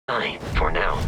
Fine, for now.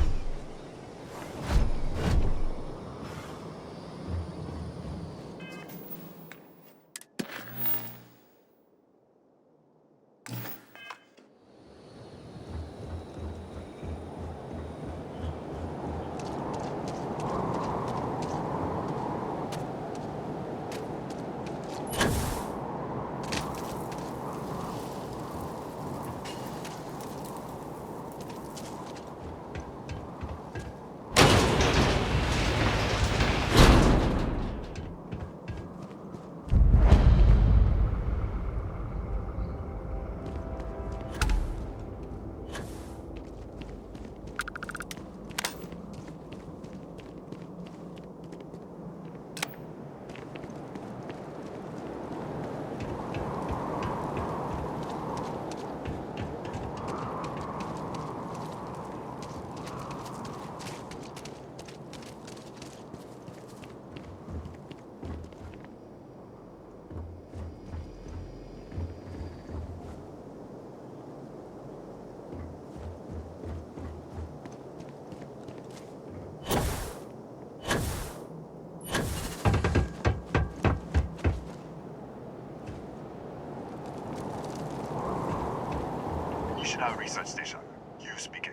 Research station. You speaking.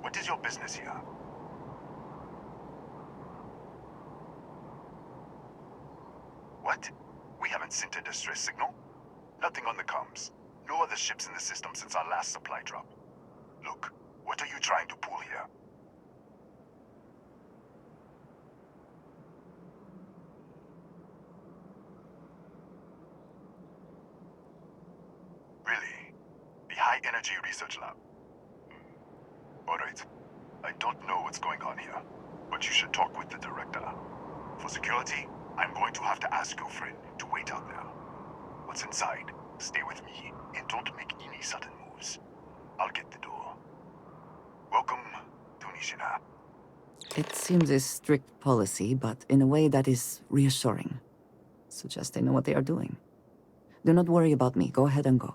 What is your business here? What? We haven't sent a distress signal? Nothing on the comms. No other ships in the system since our last supply drop. Look, what are you trying to pull here? Really? The High Energy Research Lab? Alright. I don't know what's going on here, but you should talk with the director. For security, I'm going to have to ask your friend to wait out there. What's inside, stay with me, and don't make any sudden moves. I'll get the door. Welcome to Nishina. It seems a strict policy, but in a way that is reassuring. Suggests they know what they are doing. Do not worry about me. Go ahead and go.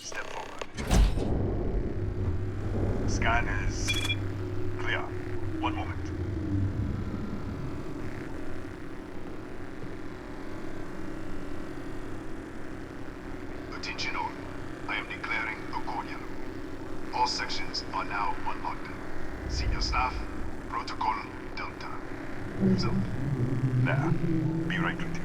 Step forward. Scan is clear. One moment. Attention all. I am declaring a cordial. All sections are now unlocked. Senior staff, protocol Delta. So, there. Be right with you.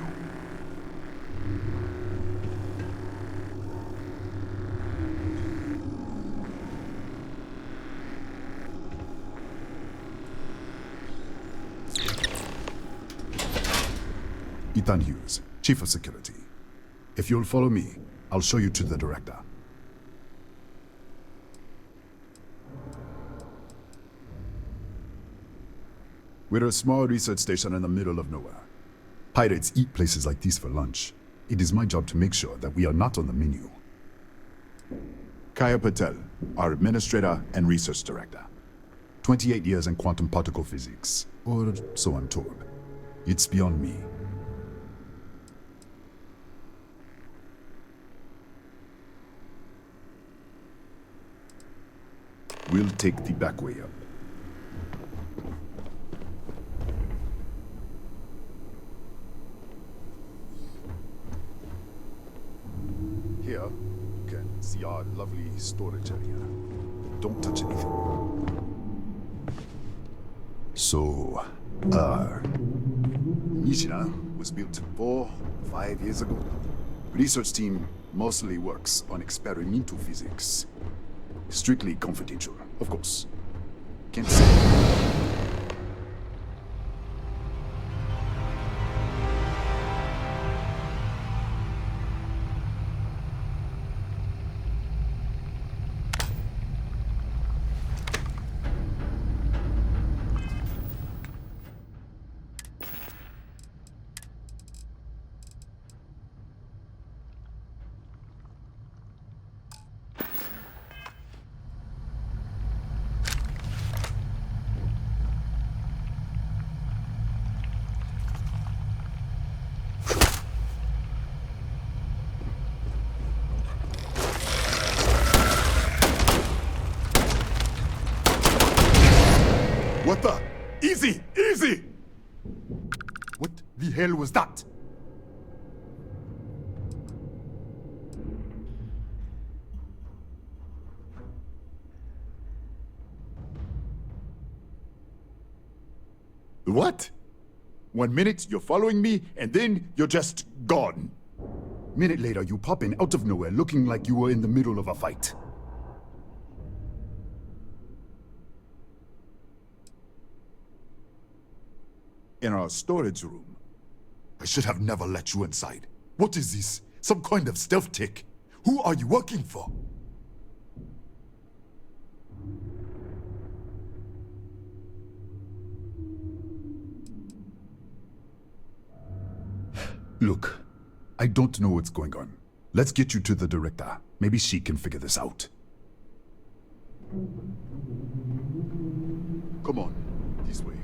Ethan Hughes, Chief of Security. If you'll follow me, I'll show you to the director. We're a small research station in the middle of nowhere. Pirates eat places like these for lunch. It is my job to make sure that we are not on the menu. Kaya Patel, our administrator and research director. 28 years in quantum particle physics, or so I'm told. It's beyond me. We'll take the back way up. Here, you can see our lovely storage area. Don't touch anything. So, Nishina was built 4-5 years ago. Research team mostly works on experimental physics. Strictly confidential, of course. Can't say. What the? Easy! Easy! What the hell was that? What? 1 minute you're following me, and then you're just gone. Minute later, you pop in out of nowhere looking like you were in the middle of a fight. In our storage room. I should have never let you inside. What is this? Some kind of stealth tick? Who are you working for? Look, I don't know what's going on. Let's get you to the director. Maybe she can figure this out. Come on, this way.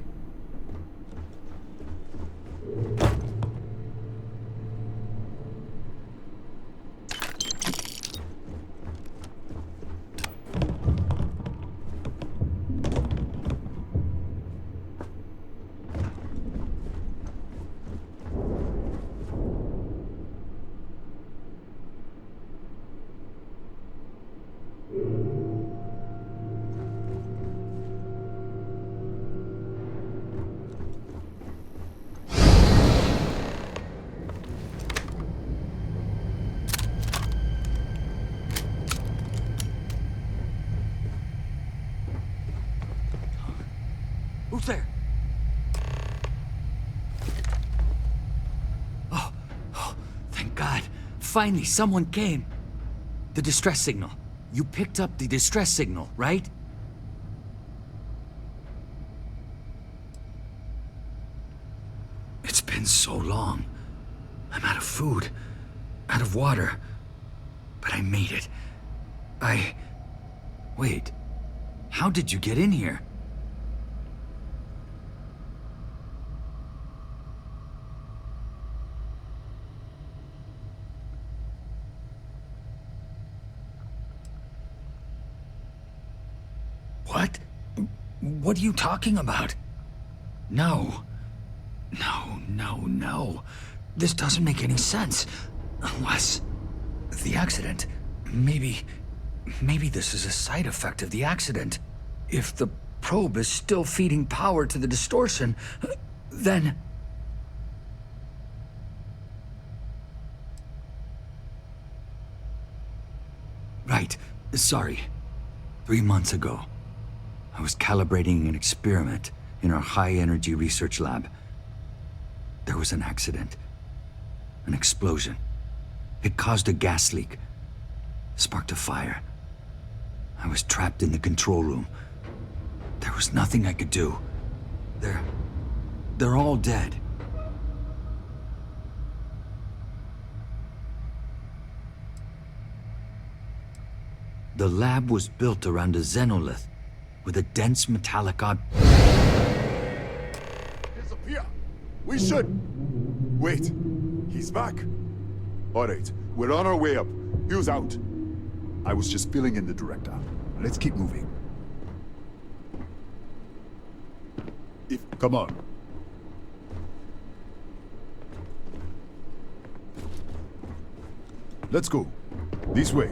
Who's there? Oh, thank God. Finally, someone came. The distress signal. You picked up the distress signal, right? It's been so long. I'm out of food, out of water. But I made it. Wait. How did you get in here? What? What are you talking about? No. No. This doesn't make any sense. Unless... the accident. Maybe this is a side effect of the accident. If the probe is still feeding power to the distortion, then... Right. Sorry. 3 months ago, I was calibrating an experiment in our high-energy research lab. There was an accident. An explosion. It caused a gas leak. Sparked a fire. I was trapped in the control room. There was nothing I could do. They're all dead. The lab was built around a xenolith with a dense metallic Disappear! We should! Wait, he's back. Alright, we're on our way up. Who's out? I was just filling in the director. Let's keep moving. Come on. Let's go. This way.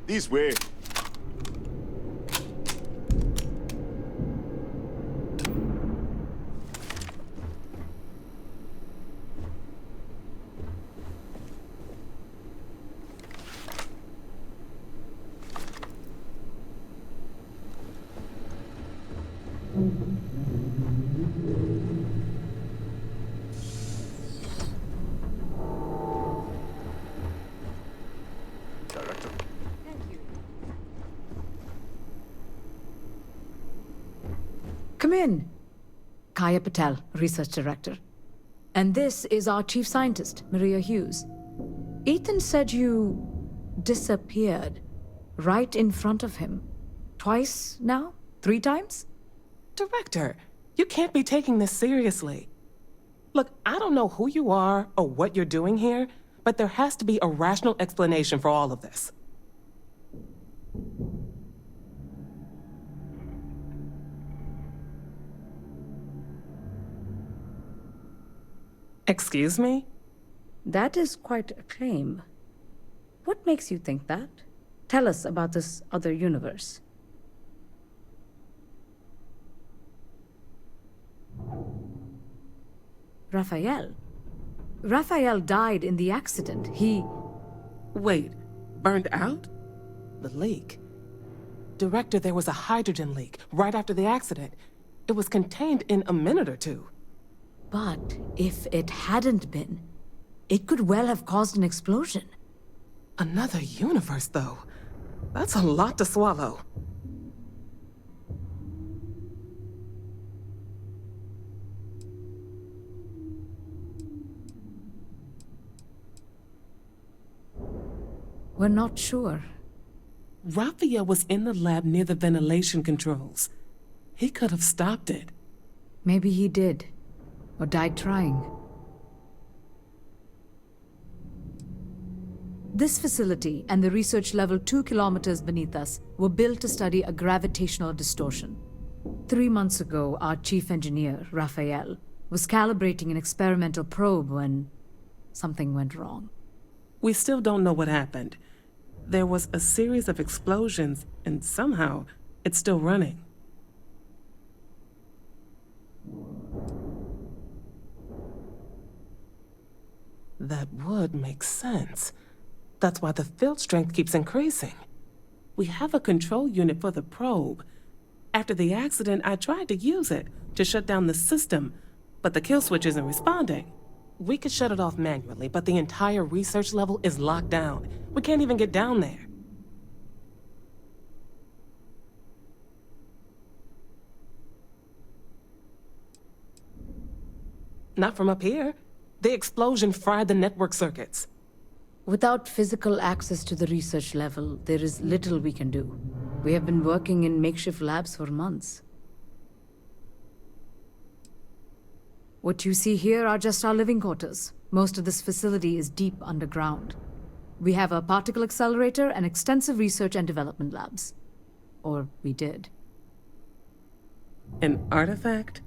This way. Director. Come in. Kaya Patel, Research Director. And this is our Chief Scientist, Maria Hughes. Ethan said you disappeared right in front of him. Twice now? 3 times? Director, you can't be taking this seriously. Look, I don't know who you are or what you're doing here, but there has to be a rational explanation for all of this. Excuse me? That is quite a claim. What makes you think that? Tell us about this other universe. Raphael. Raphael died in the accident. He... Wait, burned out? The leak. Director, there was a hydrogen leak right after the accident. It was contained in a minute or two. But if it hadn't been, it could well have caused an explosion. Another universe, though. That's a lot to swallow. We're not sure. Raphael was in the lab near the ventilation controls. He could have stopped it. Maybe he did, or died trying. This facility and the research level 2 kilometers beneath us were built to study a gravitational distortion. 3 months ago, our chief engineer, Raphael, was calibrating an experimental probe when something went wrong. We still don't know what happened. There was a series of explosions, and somehow it's still running. That would make sense. That's why the field strength keeps increasing. We have a control unit for the probe. After the accident, I tried to use it to shut down the system, but the kill switch isn't responding. We could shut it off manually, but the entire research level is locked down. We can't even get down there. Not from up here. The explosion fried the network circuits. Without physical access to the research level, there is little we can do. We have been working in makeshift labs for months. What you see here are just our living quarters. Most of this facility is deep underground. We have a particle accelerator and extensive research and development labs. Or we did. An artifact?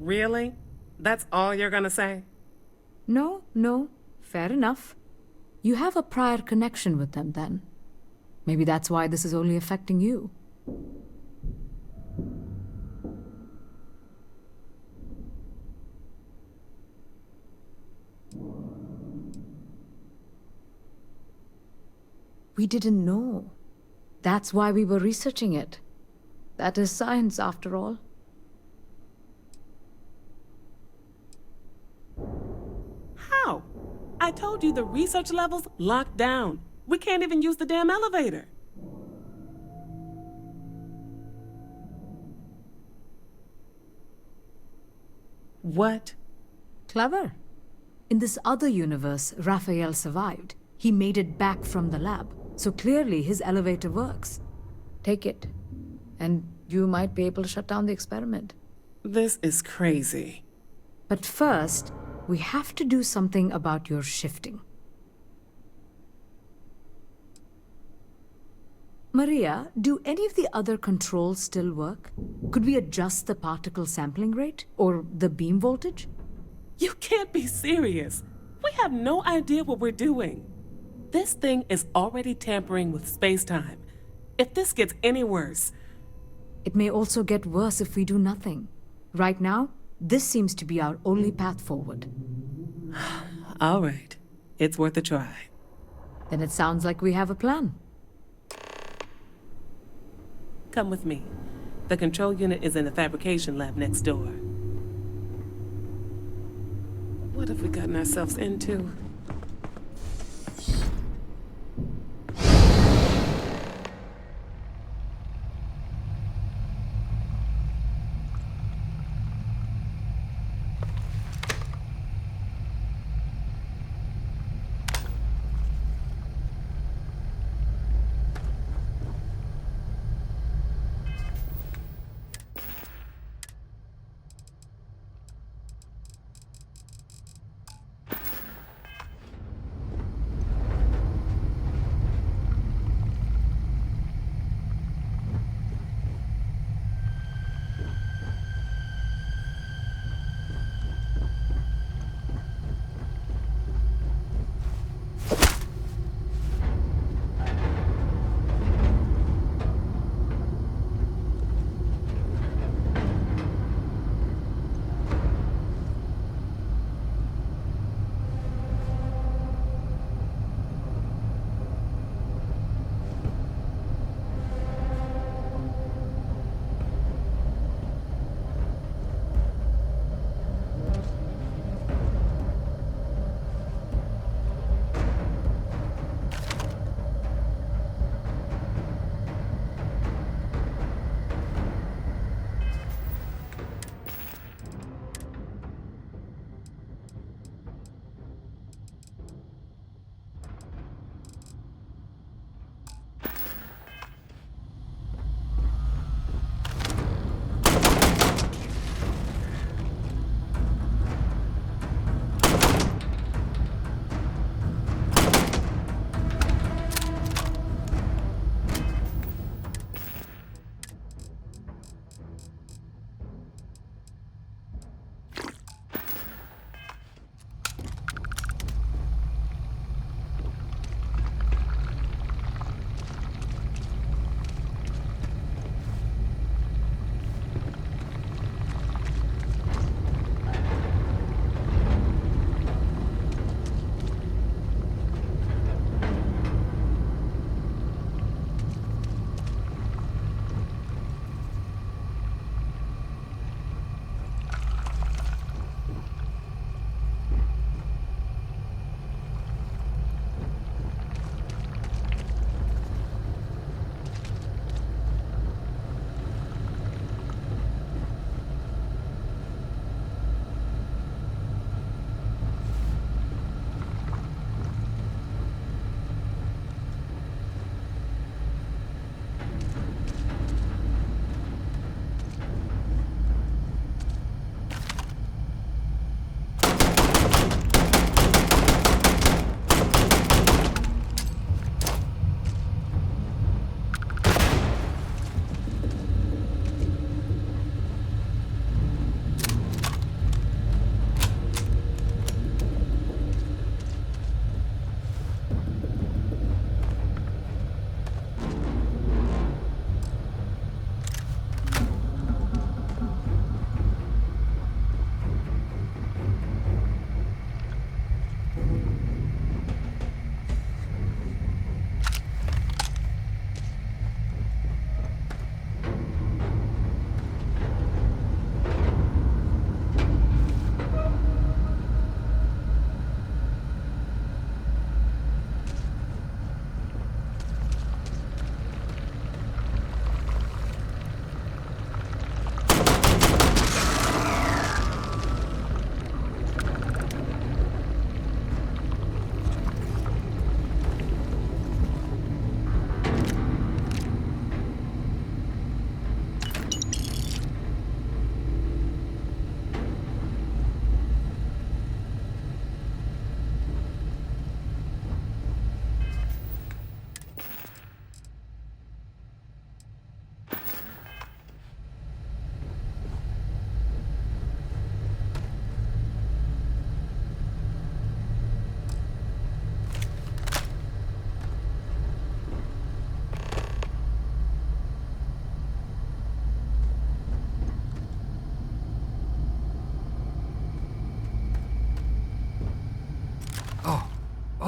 Really? That's all you're gonna say? No, fair enough. You have a prior connection with them then. Maybe that's why this is only affecting you. We didn't know. That's why we were researching it. That is science, after all. How? I told you the research level's locked down. We can't even use the damn elevator. What? Clever. In this other universe, Raphael survived. He made it back from the lab, so clearly his elevator works. Take it, and you might be able to shut down the experiment. This is crazy. But first, we have to do something about your shifting. Maria, do any of the other controls still work? Could we adjust the particle sampling rate? Or the beam voltage? You can't be serious. We have no idea what we're doing. This thing is already tampering with space-time. If this gets any worse... It may also get worse if we do nothing. Right now, this seems to be our only path forward. All right. It's worth a try. Then it sounds like we have a plan. Come with me. The control unit is in the fabrication lab next door. What have we gotten ourselves into?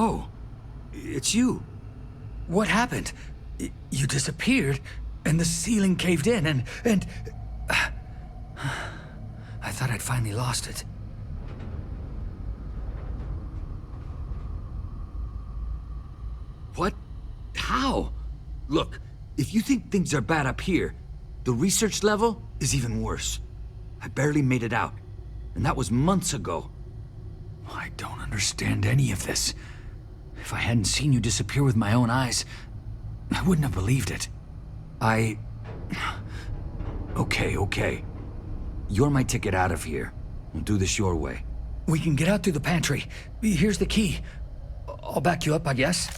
Oh, it's you. What happened? You disappeared, and the ceiling caved in, and... I thought I'd finally lost it. What? How? Look, if you think things are bad up here, the research level is even worse. I barely made it out, and that was months ago. I don't understand any of this. If I hadn't seen you disappear with my own eyes, I wouldn't have believed it. Okay. You're my ticket out of here. We'll do this your way. We can get out through the pantry. Here's the key. I'll back you up, I guess.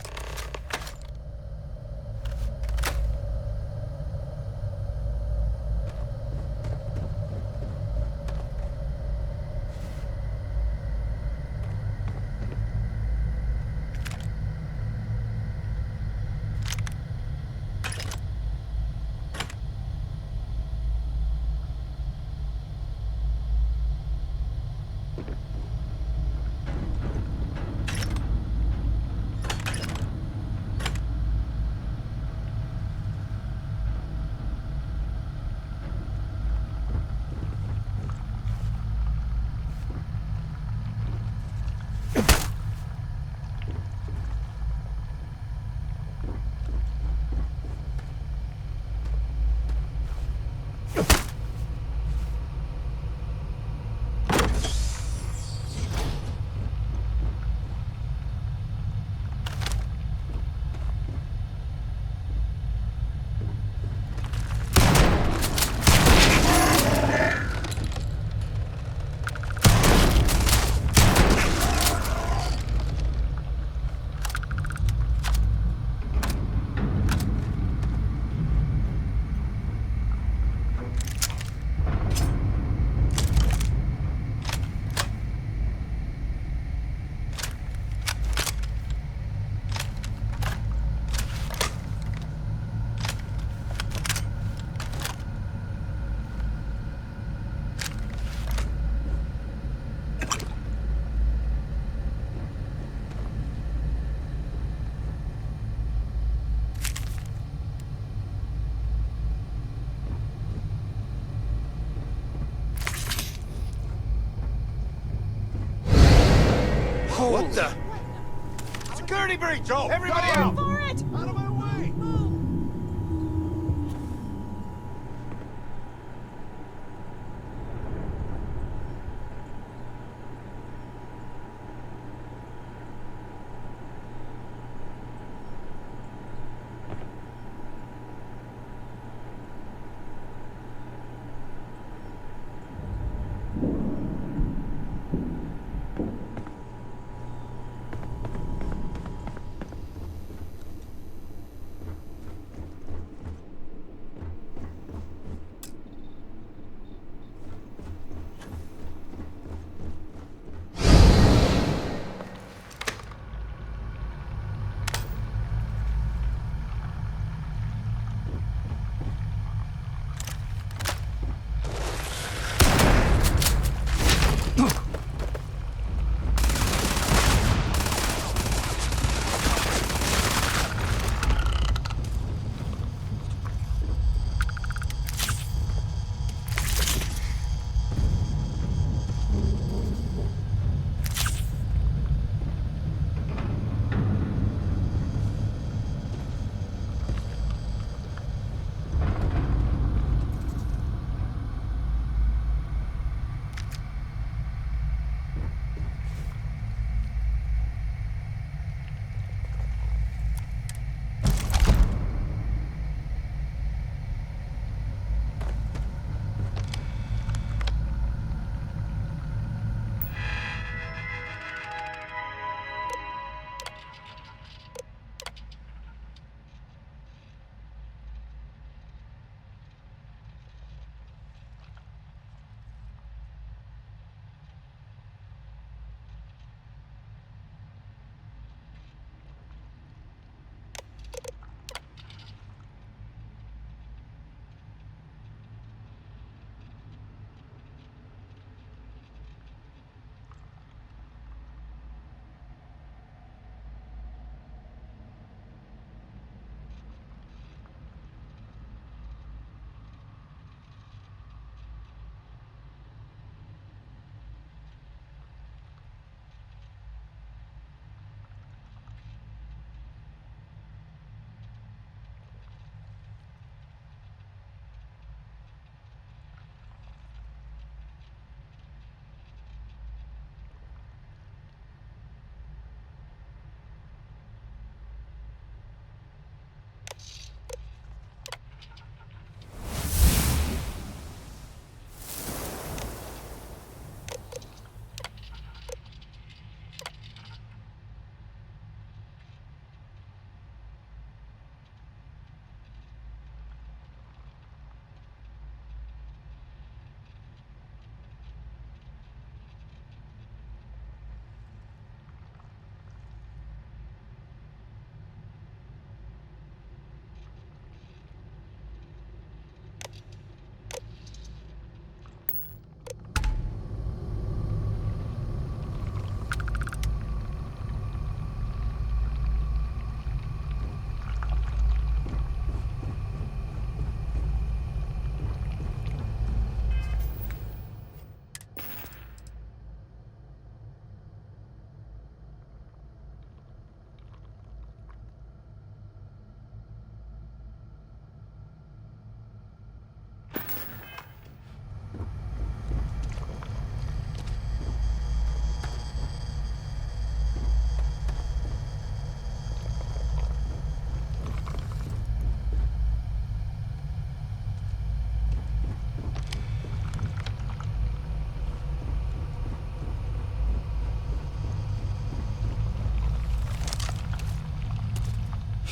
What the? Security breach! Oh, everybody out! For it! Out of my way!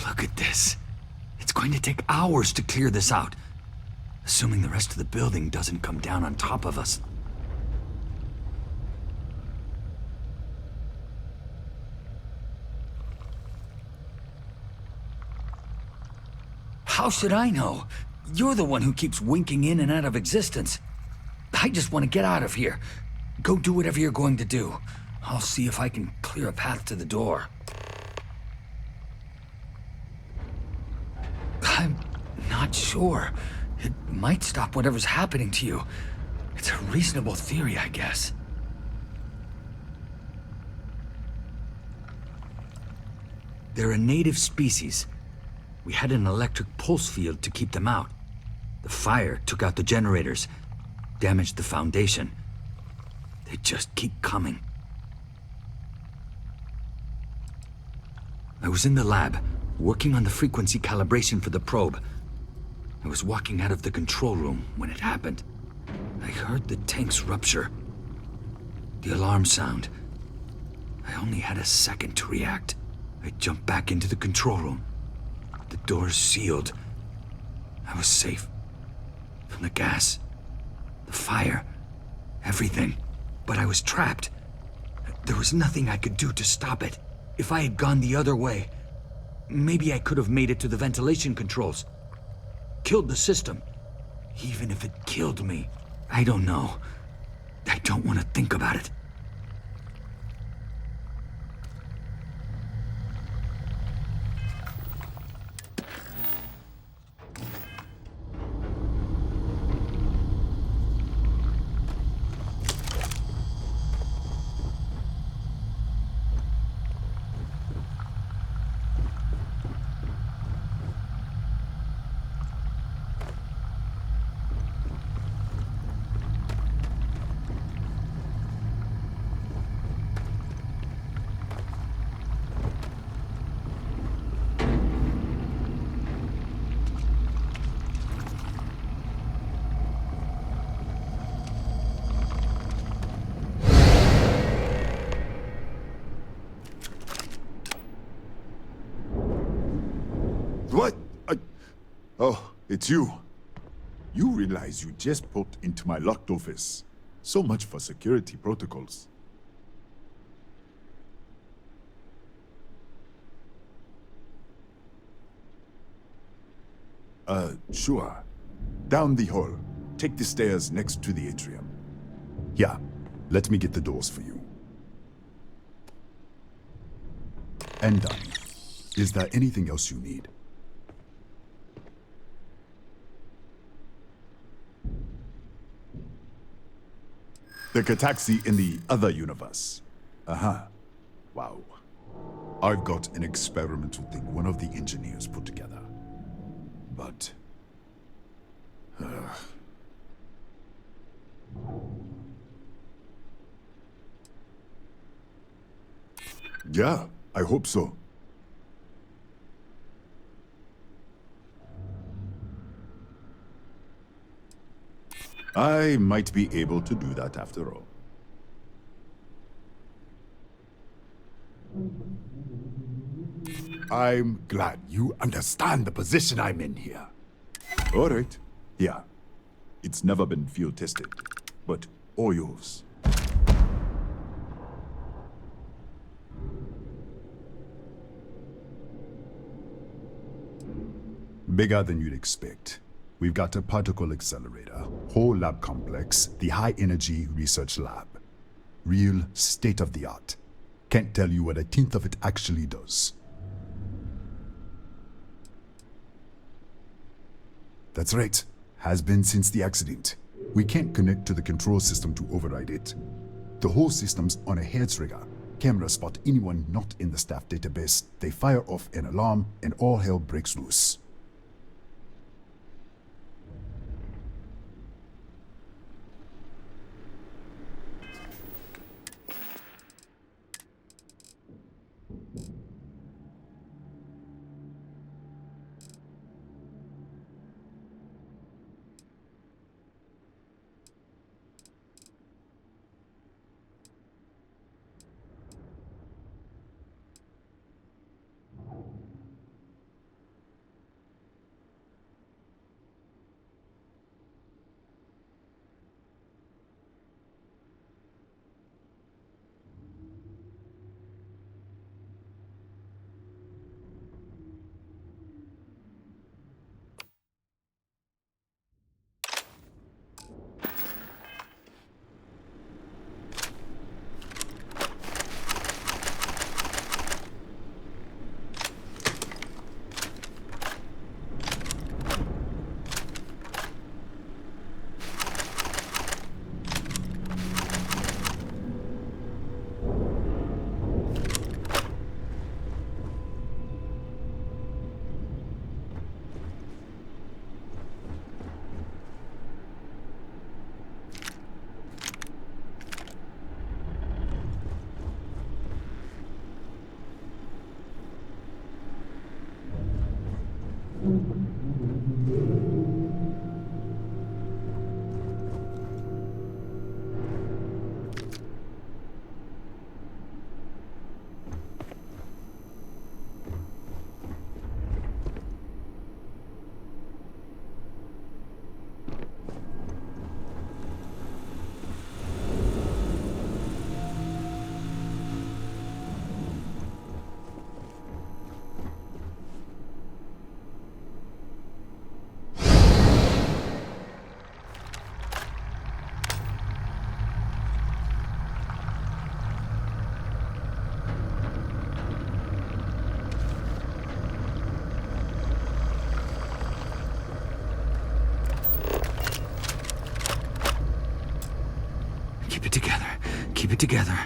Look at this. It's going to take hours to clear this out. Assuming the rest of the building doesn't come down on top of us. How should I know? You're the one who keeps winking in and out of existence. I just want to get out of here. Go do whatever you're going to do. I'll see if I can clear a path to the door. I'm not sure. It might stop whatever's happening to you. It's a reasonable theory, I guess. They're a native species. We had an electric pulse field to keep them out. The fire took out the generators, damaged the foundation. They just keep coming. I was in the lab, working on the frequency calibration for the probe. I was walking out of the control room when it happened. I heard the tanks rupture. The alarm sound. I only had a second to react. I jumped back into the control room. The doors sealed. I was safe. From the gas, the fire, everything. But I was trapped. There was nothing I could do to stop it. If I had gone the other way, maybe I could have made it to the ventilation controls. Killed the system. Even if it killed me. I don't know. I don't want to think about it. What? Oh, it's you. You realize you just put into my locked office. So much for security protocols. Sure. Down the hall. Take the stairs next to the atrium. Yeah, let me get the doors for you. And done. Is there anything else you need? The Cataxi in the other universe. Uh-huh. Wow. I've got an experimental thing one of the engineers put together. But... yeah, I hope so. I might be able to do that after all. I'm glad you understand the position I'm in here. All right. Yeah. It's never been field tested, but all yours. Bigger than you'd expect. We've got a particle accelerator, whole lab complex, the high energy research lab. Real state of the art. Can't tell you what a tenth of it actually does. That's right. Has been since the accident. We can't connect to the control system to override it. The whole system's on a hair trigger. Cameras spot anyone not in the staff database. They fire off an alarm and all hell breaks loose. together.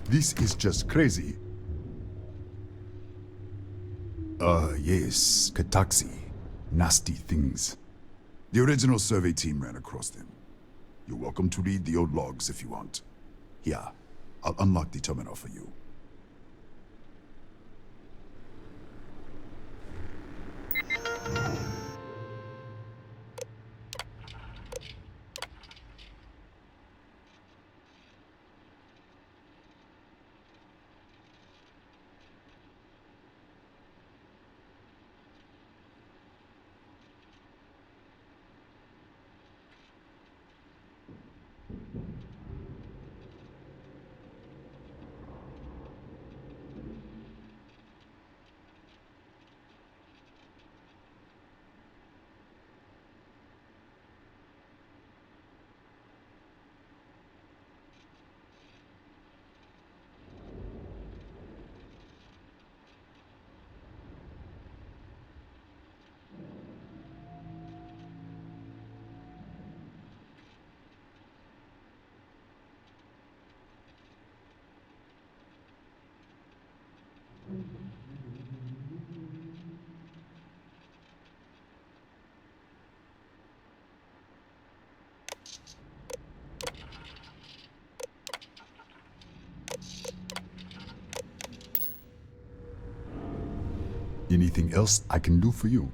This is just crazy. Yes, Kataxi. Nasty things. The original survey team ran across them. You're welcome to read the old logs if you want. Here, I'll unlock the terminal for you. Anything else I can do for you?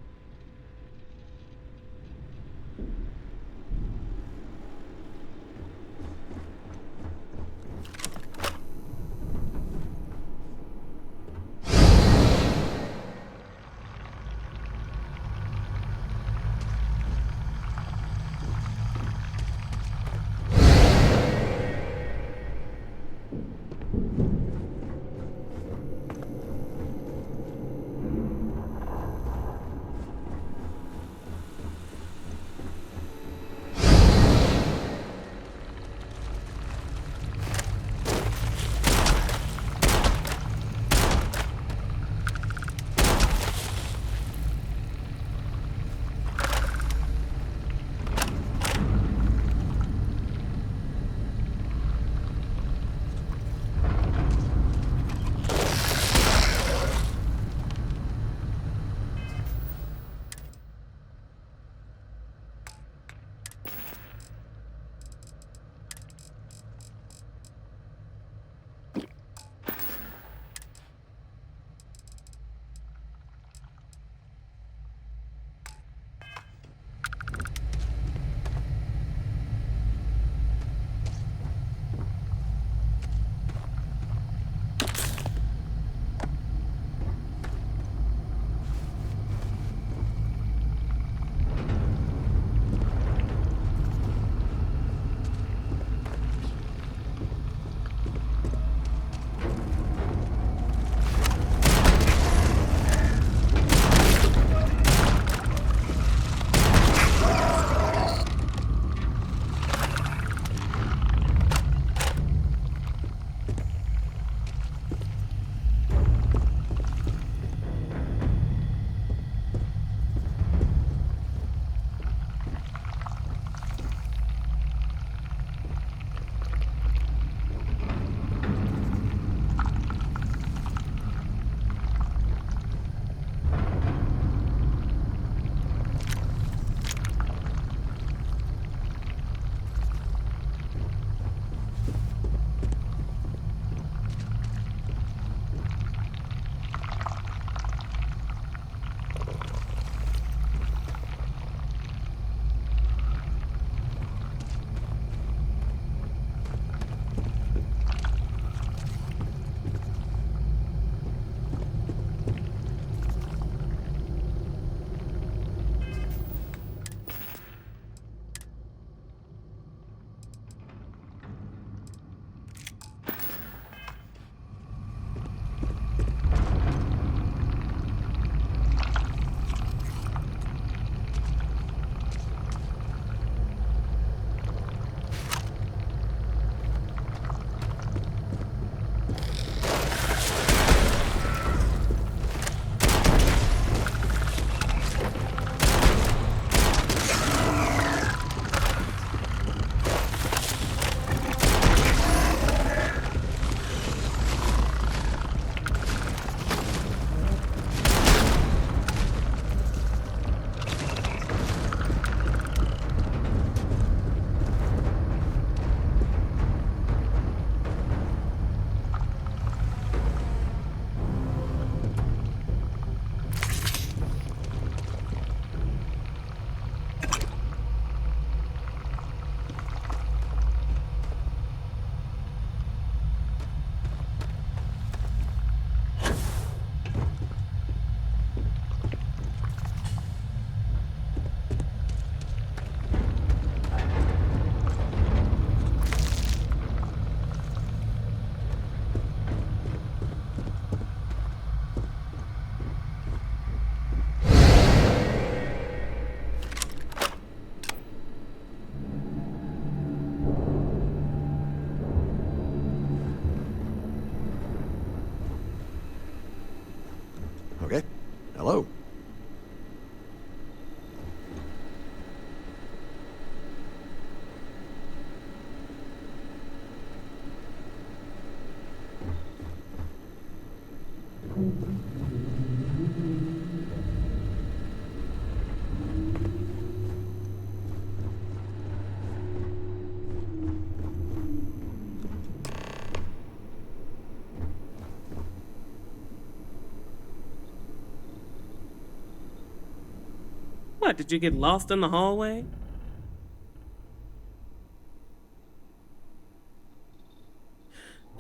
What, did you get lost in the hallway?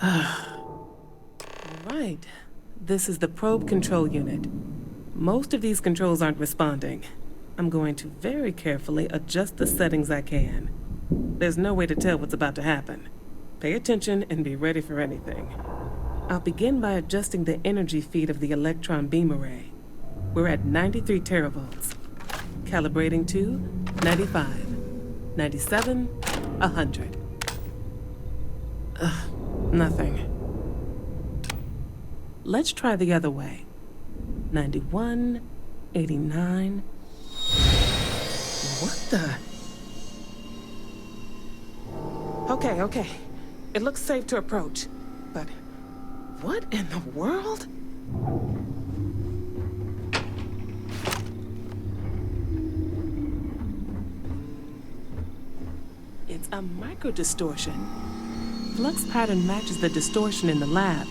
Alright, this is the probe control unit. Most of these controls aren't responding. I'm going to very carefully adjust the settings I can. There's no way to tell what's about to happen. Pay attention and be ready for anything. I'll begin by adjusting the energy feed of the electron beam array. We're at 93 teravolts. Calibrating to 95, 97, 100. Nothing. Let's try the other way. 91, 89. What the? Okay. It looks safe to approach. But what in the world? It's a microdistortion. Flux pattern matches the distortion in the lab.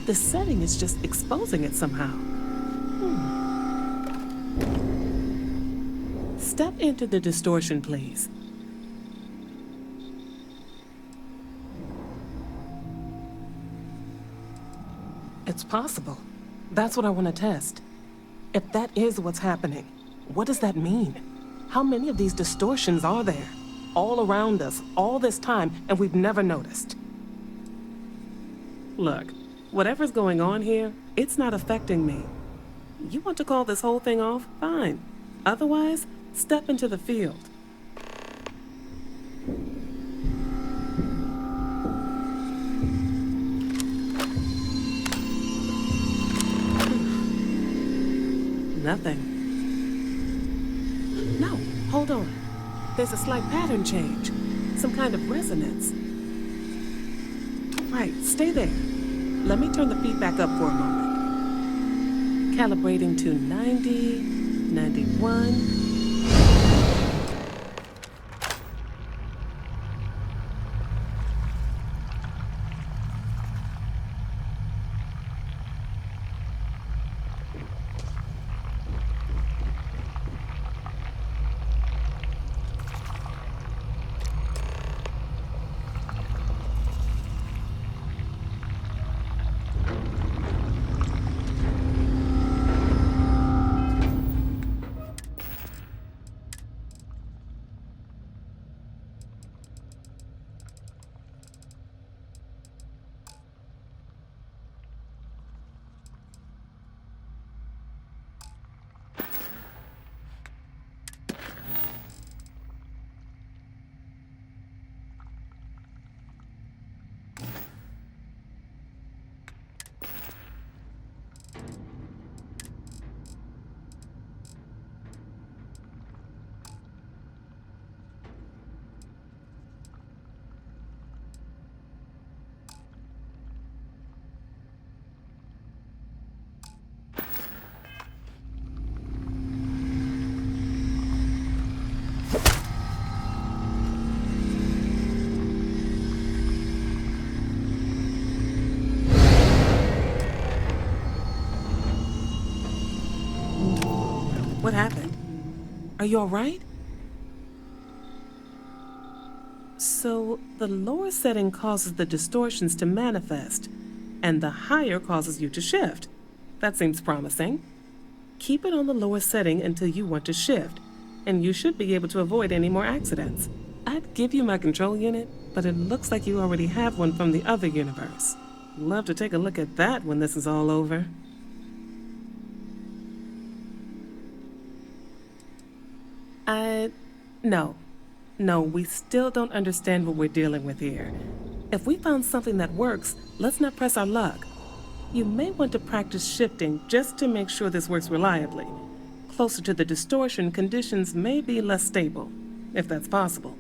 The setting is just exposing it somehow. Step into the distortion, please. It's possible. That's what I want to test. If that is what's happening, what does that mean? How many of these distortions are there? All around us, all this time, and we've never noticed. Look, whatever's going on here, it's not affecting me. You want to call this whole thing off? Fine. Otherwise, step into the field. Nothing. No, hold on. There's a slight pattern change. Some kind of resonance. Right, stay there. Let me turn the feedback up for a moment. Calibrating to 90, 91. What happened? Are you all right? So, the lower setting causes the distortions to manifest, and the higher causes you to shift. That seems promising. Keep it on the lower setting until you want to shift, and you should be able to avoid any more accidents. I'd give you my control unit, but it looks like you already have one from the other universe. Love to take a look at that when this is all over. No, we still don't understand what we're dealing with here. If we found something that works, let's not press our luck. You may want to practice shifting just to make sure this works reliably. Closer to the distortion, conditions may be less stable, if that's possible.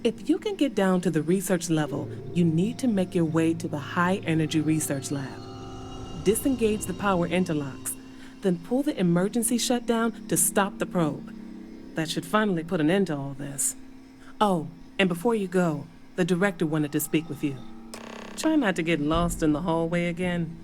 If you can get down to the research level, you need to make your way to the high-energy research lab. Disengage the power interlocks, then pull the emergency shutdown to stop the probe. That should finally put an end to all this. Oh, and before you go, the director wanted to speak with you. Try not to get lost in the hallway again.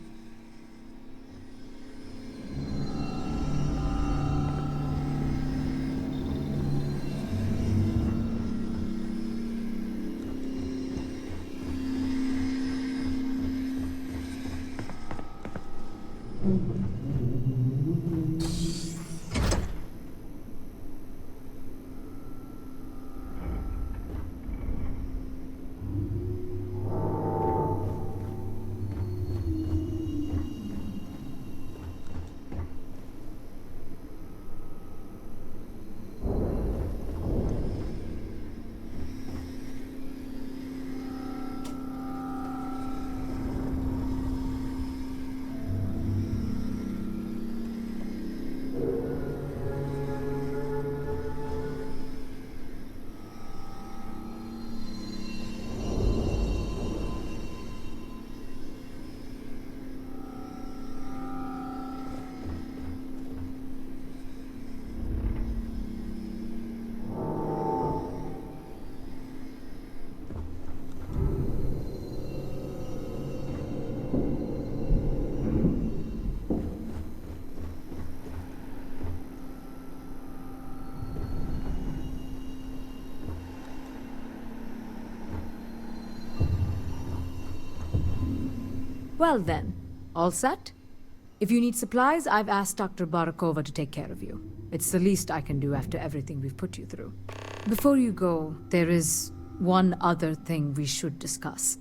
Well then, all set? If you need supplies, I've asked Dr. Barakova to take care of you. It's the least I can do after everything we've put you through. Before you go, there is one other thing we should discuss.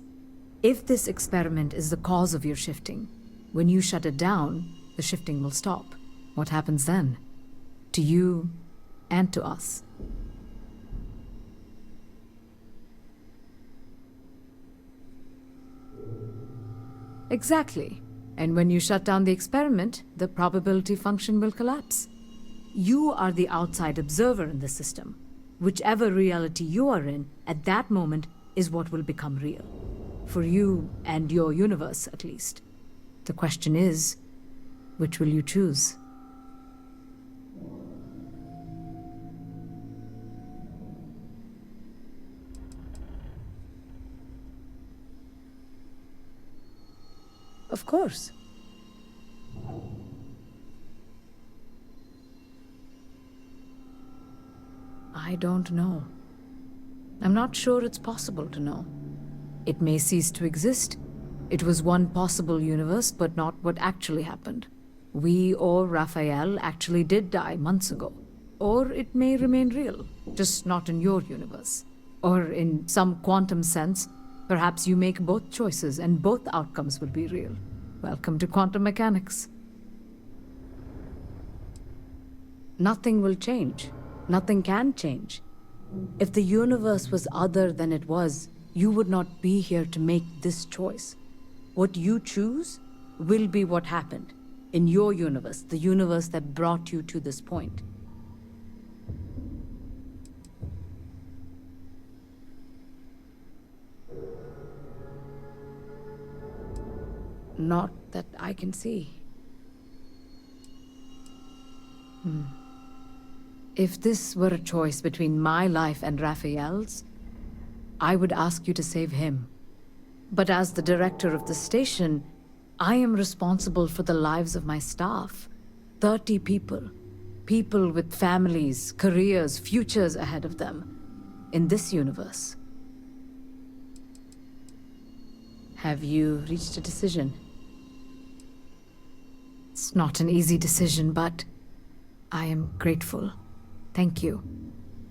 If this experiment is the cause of your shifting, when you shut it down, the shifting will stop. What happens then? To you and to us. Exactly. And when you shut down the experiment, the probability function will collapse. You are the outside observer in the system. Whichever reality you are in, at that moment, is what will become real. For you and your universe, at least. The question is, which will you choose? Of course. I don't know. I'm not sure it's possible to know. It may cease to exist. It was one possible universe, but not what actually happened. We or Raphael actually did die months ago. Or it may remain real, just not in your universe. Or in some quantum sense, perhaps you make both choices and both outcomes will be real. Welcome to quantum mechanics. Nothing will change. Nothing can change. If the universe was other than it was, you would not be here to make this choice. What you choose will be what happened in your universe, the universe that brought you to this point. Not that I can see. If this were a choice between my life and Raphael's, I would ask you to save him. But as the director of the station, I am responsible for the lives of my staff. 30 people. People with families, careers, futures ahead of them. In this universe. Have you reached a decision? It's not an easy decision, but I am grateful. Thank you.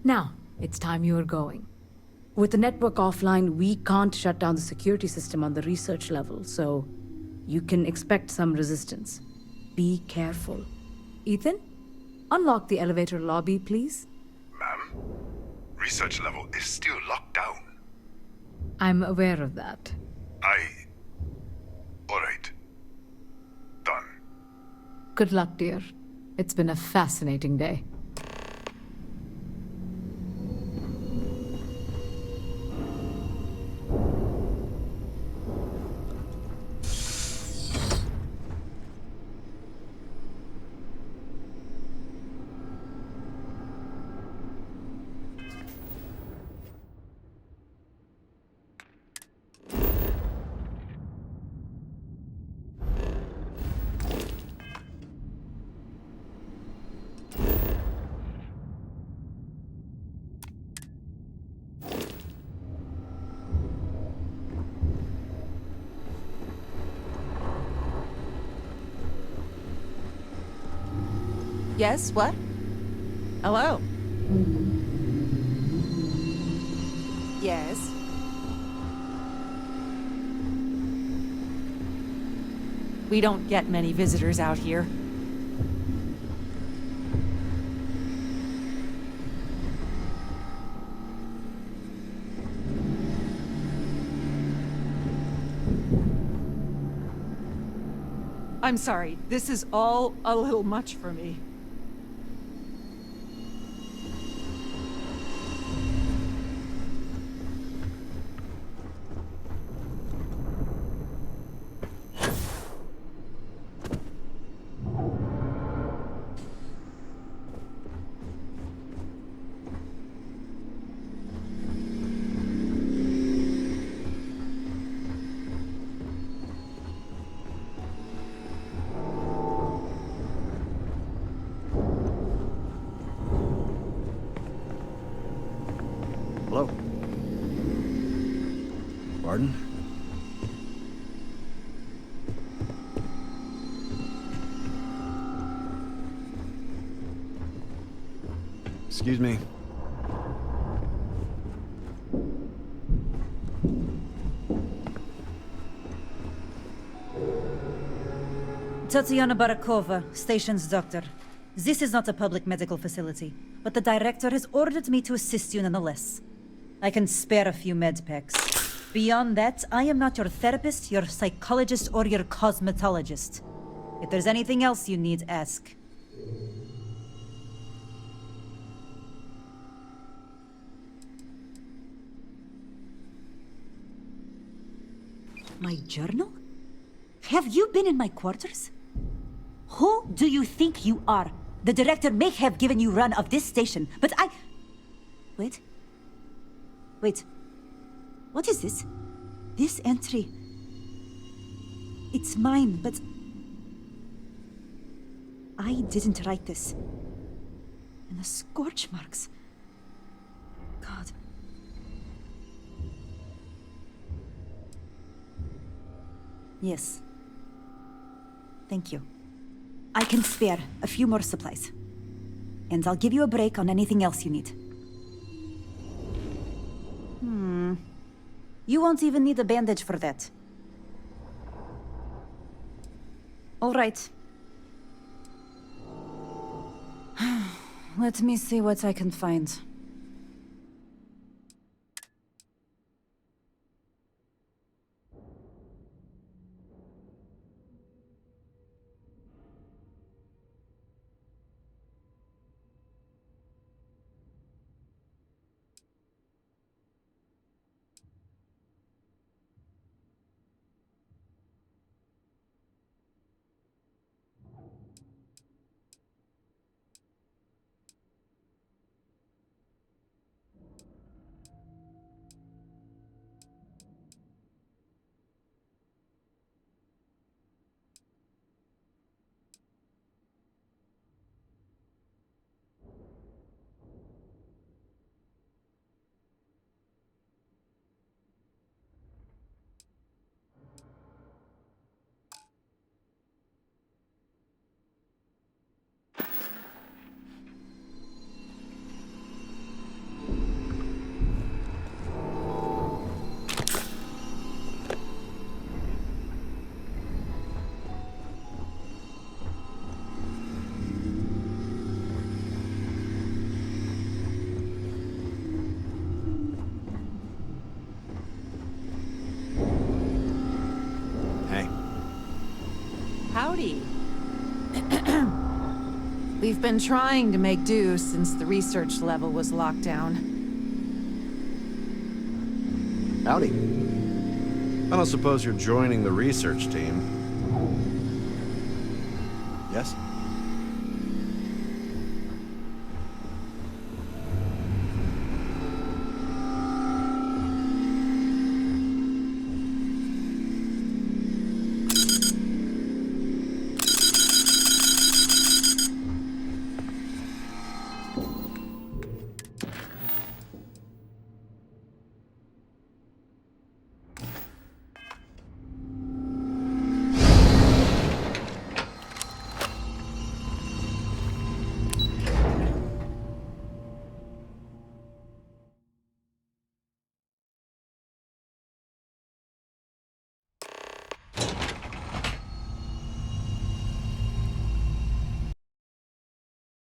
Now, it's time you are going. With the network offline, we can't shut down the security system on the research level, so you can expect some resistance. Be careful. Ethan, unlock the elevator lobby, please. Ma'am? Research level is still locked down. I'm aware of that. Alright. Done. Good luck, dear. It's been a fascinating day. Yes, what? Hello? Yes. We don't get many visitors out here. I'm sorry, this is all a little much for me. Hello? Pardon? Excuse me. Tatiana Barakova, station's doctor. This is not a public medical facility, but the director has ordered me to assist you nonetheless. I can spare a few med packs. Beyond that, I am not your therapist, your psychologist, or your cosmetologist. If there's anything else you need, ask. My journal? Have you been in my quarters? Who do you think you are? The director may have given you run of this station, but I... Wait. Wait. What is this? This entry... It's mine, but... I didn't write this. And the scorch marks... God... Yes. Thank you. I can spare a few more supplies. And I'll give you a break on anything else you need. You won't even need a bandage for that. All right. Let me see what I can find. Howdy. We've been trying to make do since the research level was locked down. Howdy. I don't suppose you're joining the research team. Yes?